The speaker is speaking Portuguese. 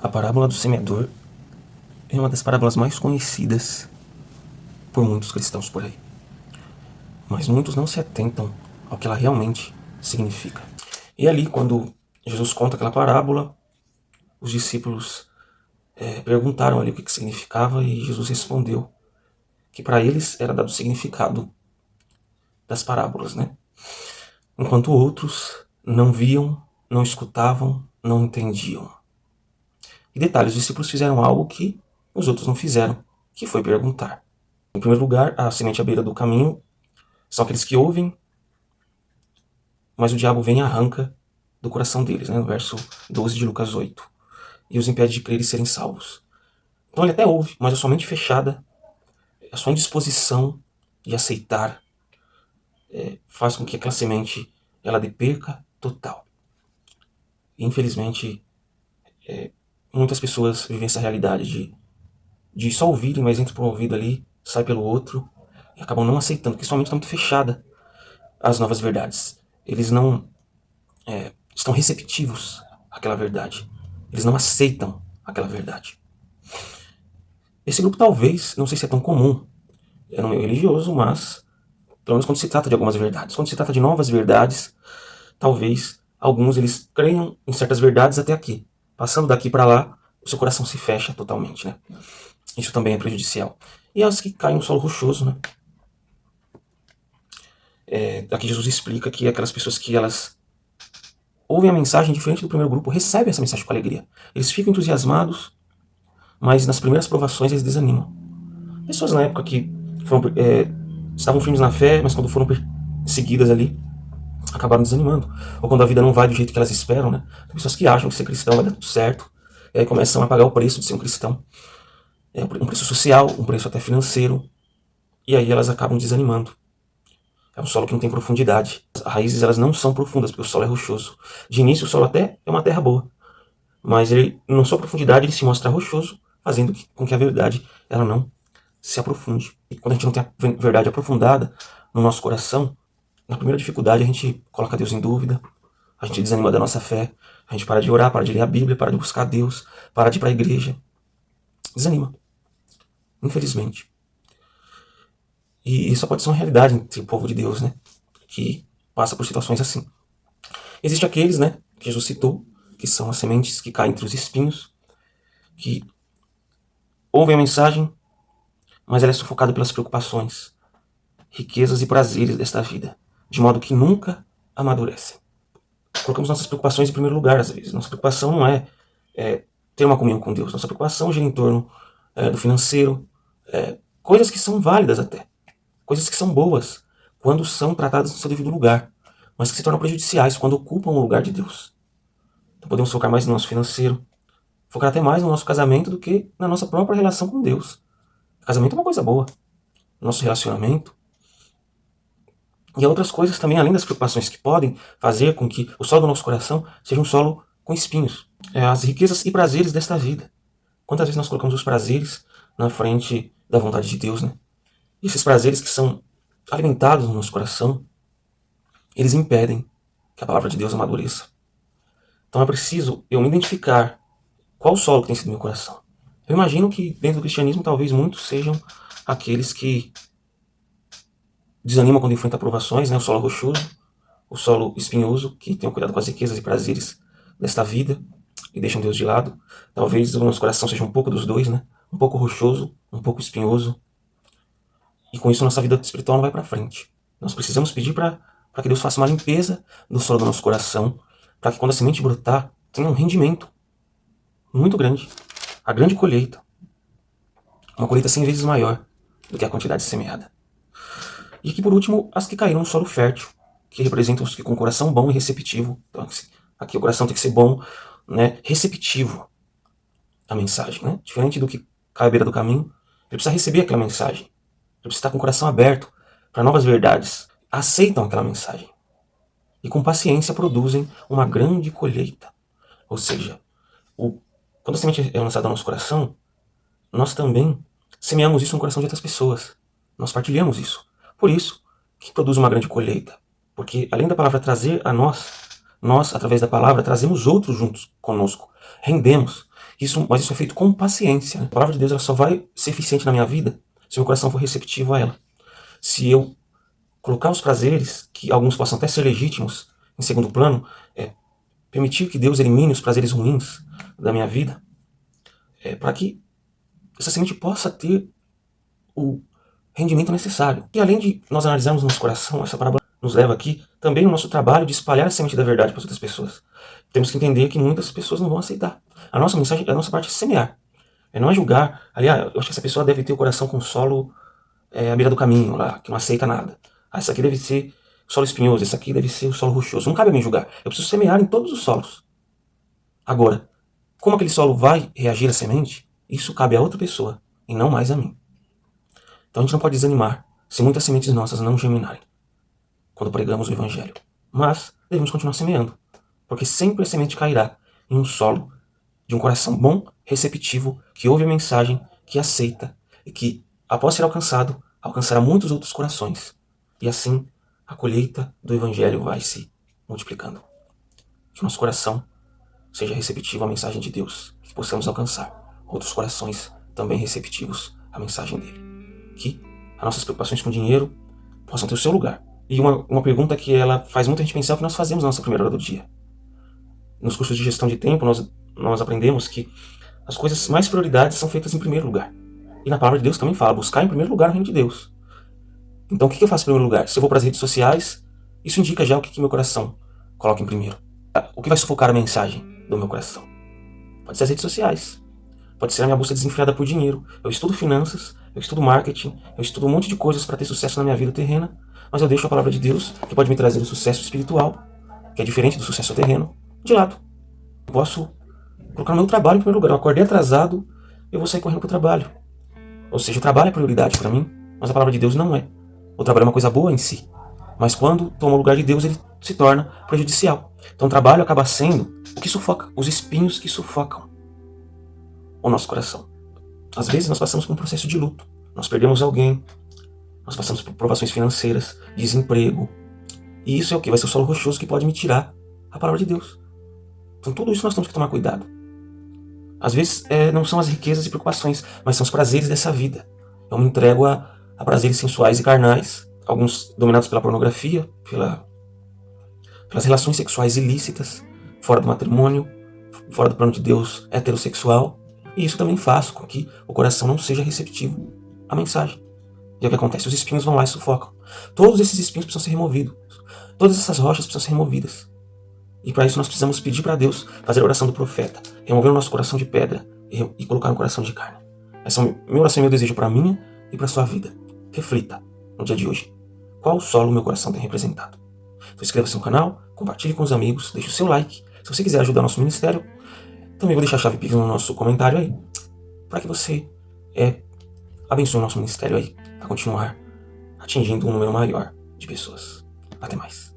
A parábola do semeador é uma das parábolas mais conhecidas por muitos cristãos por aí. Mas muitos não se atentam ao que ela realmente significa. E ali, quando Jesus conta aquela parábola, os discípulos perguntaram ali o que significava e Jesus respondeu que para eles era dado o significado das parábolas, né? Enquanto outros não viam, não escutavam, não entendiam. E detalhe, os discípulos fizeram algo que os outros não fizeram, que foi perguntar. Em primeiro lugar, a semente à beira do caminho são aqueles que ouvem, mas o diabo vem e arranca do coração deles, né? No verso 12 de Lucas 8. E os impede de crer e serem salvos. Então ele até ouve, mas a sua mente fechada, a sua indisposição de aceitar, faz com que aquela semente ela dê perca total. E, infelizmente, muitas pessoas vivem essa realidade de só ouvirem, mas entra por um ouvido ali, sai pelo outro, e acabam não aceitando, porque sua mente está muito fechada às novas verdades. Eles não estão receptivos àquela verdade. Eles não aceitam aquela verdade. Esse grupo talvez, não sei se é tão comum, é no meio religioso, mas pelo menos quando se trata de algumas verdades. Quando se trata de novas verdades, talvez alguns eles creiam em certas verdades até aqui. Passando daqui para lá, o seu coração se fecha totalmente, né? Isso também é prejudicial. E as que caem no solo rochoso, né? Aqui Jesus explica que aquelas pessoas que elas ouvem a mensagem diferente do primeiro grupo, recebem essa mensagem com alegria. Eles ficam entusiasmados, mas nas primeiras provações eles desanimam. Pessoas na época que foram, estavam firmes na fé, mas quando foram perseguidas ali, acabaram desanimando. Ou quando a vida não vai do jeito que elas esperam, né? Tem pessoas que acham que ser cristão vai dar tudo certo, e aí começam a pagar o preço de ser um cristão. Um preço social, um preço até financeiro, e aí elas acabam desanimando. É um solo que não tem profundidade. As raízes elas não são profundas, porque o solo é rochoso. De início o solo até é uma terra boa, mas ele, na sua profundidade ele se mostra rochoso, fazendo com que a verdade ela não se aprofunde. E quando a gente não tem a verdade aprofundada no nosso coração, na primeira dificuldade a gente coloca Deus em dúvida, a gente desanima da nossa fé, a gente para de orar, para de ler a Bíblia, para de buscar Deus, para de ir para a igreja. Desanima. Infelizmente. E isso pode ser uma realidade entre o povo de Deus, né? Que passa por situações assim. Existem aqueles, né, que Jesus citou, que são as sementes que caem entre os espinhos, que ouvem a mensagem, mas ela é sufocada pelas preocupações, riquezas e prazeres desta vida, de modo que nunca amadurecem. Colocamos nossas preocupações em primeiro lugar, às vezes. Nossa preocupação não é ter uma comunhão com Deus. Nossa preocupação gira em torno do financeiro, coisas que são válidas até, coisas que são boas quando são tratadas no seu devido lugar, mas que se tornam prejudiciais quando ocupam o lugar de Deus. Então podemos focar mais no nosso financeiro, focar até mais no nosso casamento do que na nossa própria relação com Deus. O casamento é uma coisa boa, nosso relacionamento. E há outras coisas também, além das preocupações, que podem fazer com que o solo do nosso coração seja um solo com espinhos. As riquezas e prazeres desta vida. Quantas vezes nós colocamos os prazeres na frente da vontade de Deus, né? E esses prazeres que são alimentados no nosso coração, eles impedem que a palavra de Deus amadureça. Então é preciso eu me identificar qual o solo que tem sido meu coração. Eu imagino que dentro do cristianismo talvez muitos sejam aqueles que desanimam quando enfrentam provações, né? O solo rochoso, o solo espinhoso, que tem cuidado com as riquezas e prazeres desta vida e deixam Deus de lado. Talvez o nosso coração seja um pouco dos dois, né? Um pouco rochoso, um pouco espinhoso. E com isso nossa vida espiritual não vai para frente. Nós precisamos pedir para que Deus faça uma limpeza do solo do nosso coração, para que quando a semente brotar, tenha um rendimento muito grande. A grande colheita. Uma colheita 100 vezes maior do que a quantidade semeada. E aqui por último, as que caíram no solo fértil, que representam os que com o coração bom e receptivo. Então aqui o coração tem que ser bom, né, receptivo à mensagem, né? Diferente do que cai à beira do caminho, ele precisa receber aquela mensagem. Ele precisa estar com o coração aberto para novas verdades. Aceitam aquela mensagem. E com paciência produzem uma grande colheita. Ou seja, quando a semente é lançada no nosso coração, nós também semeamos isso no coração de outras pessoas. Nós partilhamos isso. Por isso que produz uma grande colheita. Porque além da palavra trazer a nós, através da palavra, trazemos outros juntos conosco. Rendemos. Mas isso é feito com paciência, né? A palavra de Deus ela só vai ser eficiente na minha vida se meu coração for receptivo a ela. Se eu colocar os prazeres, que alguns possam até ser legítimos, em segundo plano, permitir que Deus elimine os prazeres ruins da minha vida, para que essa semente possa ter o rendimento necessário. E além de nós analisarmos nosso coração, essa parábola nos leva aqui também no nosso trabalho de espalhar a semente da verdade para as outras pessoas. Temos que entender que muitas pessoas não vão aceitar. A nossa mensagem, a nossa parte é semear. Não é julgar. Aliás, eu acho que essa pessoa deve ter o coração com solo à beira do caminho, lá, que não aceita nada. Essa aqui deve ser solo espinhoso, essa aqui deve ser o solo rochoso. Não cabe a mim julgar. Eu preciso semear em todos os solos. Agora, como aquele solo vai reagir à semente, isso cabe a outra pessoa e não mais a mim. Então a gente não pode desanimar se muitas sementes nossas não germinarem quando pregamos o Evangelho. Mas devemos continuar semeando, porque sempre a semente cairá em um solo de um coração bom, receptivo, que ouve a mensagem, que aceita e que, após ser alcançado, alcançará muitos outros corações. E assim a colheita do Evangelho vai se multiplicando. Que o nosso coração seja receptivo à mensagem de Deus, que possamos alcançar outros corações também receptivos à mensagem dele. Que as nossas preocupações com dinheiro possam ter o seu lugar. E uma pergunta que ela faz muita gente pensar é o que nós fazemos na nossa primeira hora do dia. Nos cursos de gestão de tempo, nós aprendemos que as coisas mais prioridades são feitas em primeiro lugar. E na palavra de Deus também fala, buscar em primeiro lugar o reino de Deus. Então o que eu faço em primeiro lugar? Se eu vou para as redes sociais, isso indica já o que meu coração coloca em primeiro. O que vai sufocar a mensagem do meu coração? Pode ser as redes sociais. Pode ser a minha busca desenfreada por dinheiro. Eu estudo finanças, eu estudo marketing, eu estudo um monte de coisas para ter sucesso na minha vida terrena, mas eu deixo a palavra de Deus, que pode me trazer o sucesso espiritual, que é diferente do sucesso terreno, de lado. Eu posso colocar o meu trabalho em primeiro lugar. Eu acordei atrasado, eu vou sair correndo para o trabalho. Ou seja, o trabalho é prioridade para mim, mas a palavra de Deus não é. O trabalho é uma coisa boa em si, mas quando toma o lugar de Deus, ele se torna prejudicial. Então o trabalho acaba sendo o que sufoca, os espinhos que sufocam o nosso coração. Às vezes nós passamos por um processo de luto, nós perdemos alguém, nós passamos por provações financeiras, desemprego, e isso é o que? Vai ser o solo rochoso que pode me tirar a palavra de Deus. Então tudo isso nós temos que tomar cuidado. Às vezes não são as riquezas e preocupações, mas são os prazeres dessa vida. Eu me entrego a prazeres sensuais e carnais, alguns dominados pela pornografia, pelas relações sexuais ilícitas, fora do matrimônio, fora do plano de Deus heterossexual. E isso também faz com que o coração não seja receptivo à mensagem. E é o que acontece, os espinhos vão lá e sufocam. Todos esses espinhos precisam ser removidos. Todas essas rochas precisam ser removidas. E para isso nós precisamos pedir para Deus fazer a oração do profeta, remover o nosso coração de pedra e colocar um coração de carne. Essa é a minha oração e meu desejo para a minha e para a sua vida. Reflita no dia de hoje. Qual solo o meu coração tem representado? Então inscreva-se no canal, compartilhe com os amigos, deixe o seu like. Se você quiser ajudar nosso ministério, também vou deixar a chave Pix no nosso comentário aí, para que você abençoe o nosso ministério aí, a continuar atingindo um número maior de pessoas. Até mais.